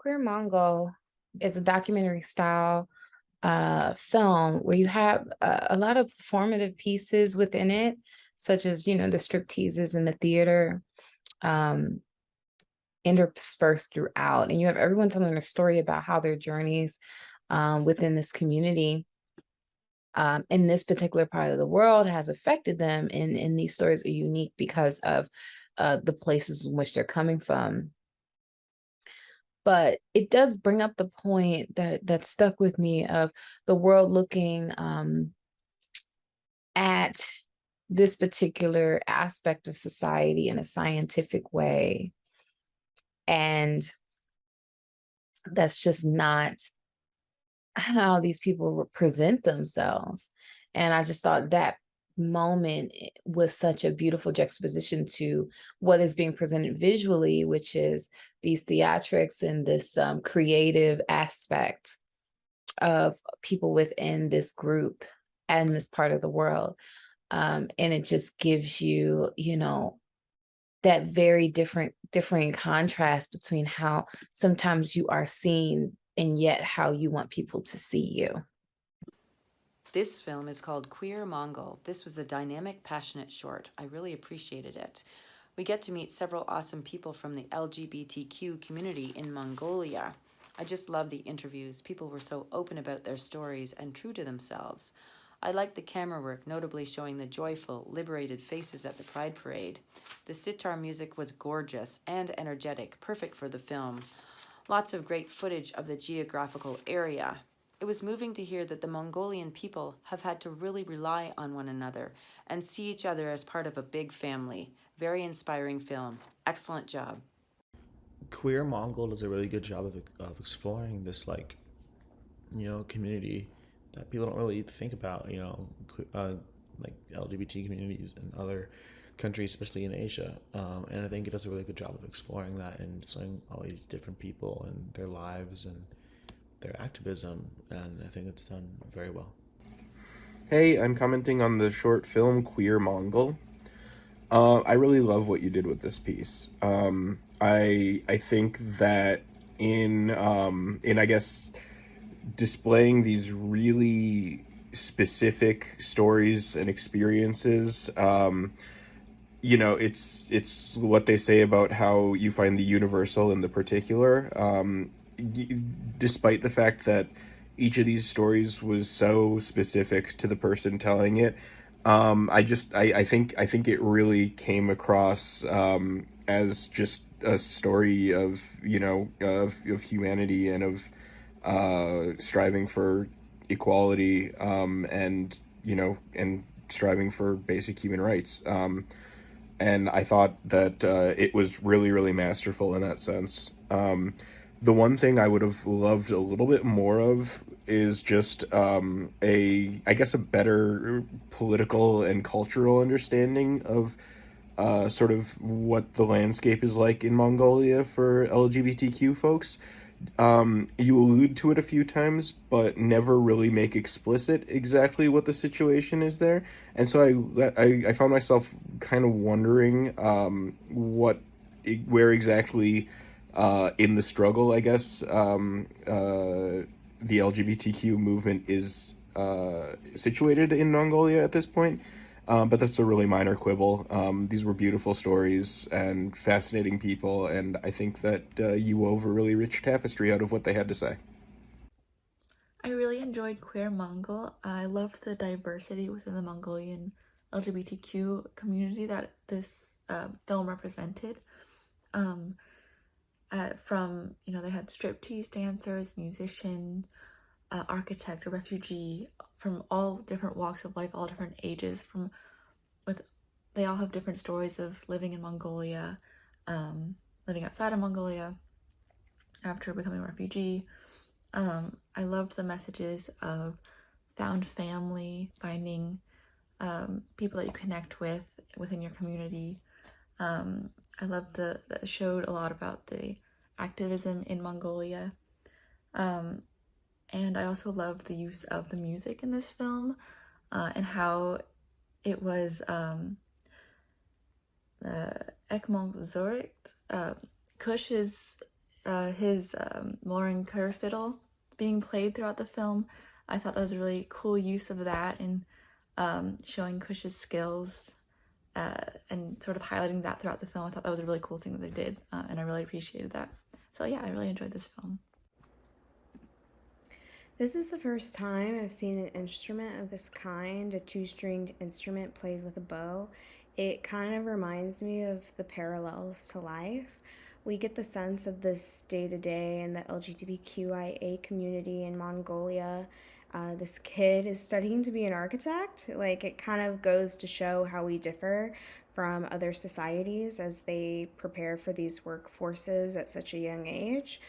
Queer Mongol is a documentary style film where you have a lot of performative pieces within it, such as, the stripteases in the theater, um, interspersed throughout. And you have everyone telling their story about how their journeys within this community in this particular part of the world has affected them. And these stories are unique because of the places in which they're coming from. But it does bring up the point that stuck with me of the world looking at this particular aspect of society in a scientific way. And that's just not how these people present themselves. And I just thought that moment was such a beautiful juxtaposition to what is being presented visually, which is these theatrics and this creative aspect of people within this group and this part of the world. And it just gives you, that very differing contrast between how sometimes you are seen and yet how you want people to see you. This film is called Queer Mongol. This was a dynamic, passionate short. I really appreciated it. We get to meet several awesome people from the LGBTQ community in Mongolia. I just love the interviews. People were so open about their stories and true to themselves. I liked the camera work, notably showing the joyful, liberated faces at the Pride Parade. The sitar music was gorgeous and energetic, perfect for the film. Lots of great footage of the geographical area. It was moving to hear that the Mongolian people have had to really rely on one another and see each other as part of a big family. Very inspiring film. Excellent job. Queer Mongol does a really good job of exploring this community that people don't really think about, like LGBT communities in other countries, especially in Asia. And I think it does a really good job of exploring that and showing all these different people and their lives and their activism. And I think it's done very well. Hey, I'm commenting on the short film Queer Mongol. I really love what you did with this piece. I think that in I guess displaying these really specific stories and experiences, it's what they say about how you find the universal in the particular. Despite the fact that each of these stories was so specific to the person telling it, I think it really came across as just a story of of humanity and of striving for equality, and striving for basic human rights. And I thought that it was really, really masterful in that sense. The one thing I would have loved a little bit more of is just I guess, a better political and cultural understanding of sort of what the landscape is like in Mongolia for LGBTQ folks. You allude to it a few times, but never really make explicit exactly what the situation is there. And so I found myself kind of wondering where exactly in the struggle, I guess, the LGBTQ movement is situated in Mongolia at this point. But that's a really minor quibble. These were beautiful stories and fascinating people, and I think that you wove a really rich tapestry out of what they had to say. I really enjoyed Queer Mongol. I loved the diversity within the Mongolian LGBTQ community that this film represented. Um, they had striptease dancers, musician, architect, a refugee from all different walks of life, all different ages. With they all have different stories of living in Mongolia, living outside of Mongolia after becoming a refugee. I loved the messages of found family, finding people that you connect with within your community. I loved that showed a lot about the activism in Mongolia. Um, and I also loved the use of the music in this film, and how it was Ekmont Zurich. Kush his Lauren Kerr fiddle being played throughout the film. I thought that was a really cool use of that and showing Kush's skills and sort of highlighting that throughout the film. I thought that was a really cool thing that they did, and I really appreciated that. So yeah, I really enjoyed this film. This is the first time I've seen an instrument of this kind, a two-stringed instrument played with a bow. It kind of reminds me of the parallels to life. We get the sense of this day-to-day in the LGBTQIA community in Mongolia. This kid is studying to be an architect. Like, it kind of goes to show how we differ from other societies as they prepare for these workforces at such a young age.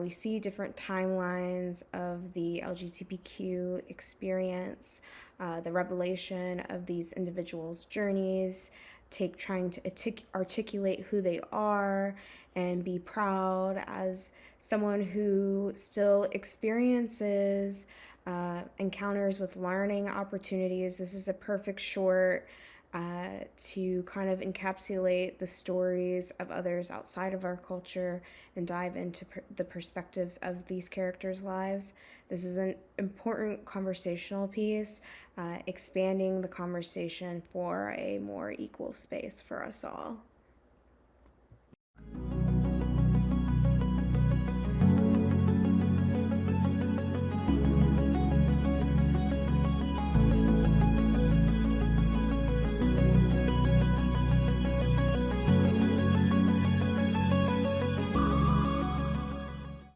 We see different timelines of the LGBTQ experience, the revelation of these individuals' journeys, trying to articulate who they are and be proud as someone who still experiences encounters with learning opportunities. This is a perfect short to kind of encapsulate the stories of others outside of our culture and dive into the perspectives of these characters' lives. This is an important conversational piece, expanding the conversation for a more equal space for us all.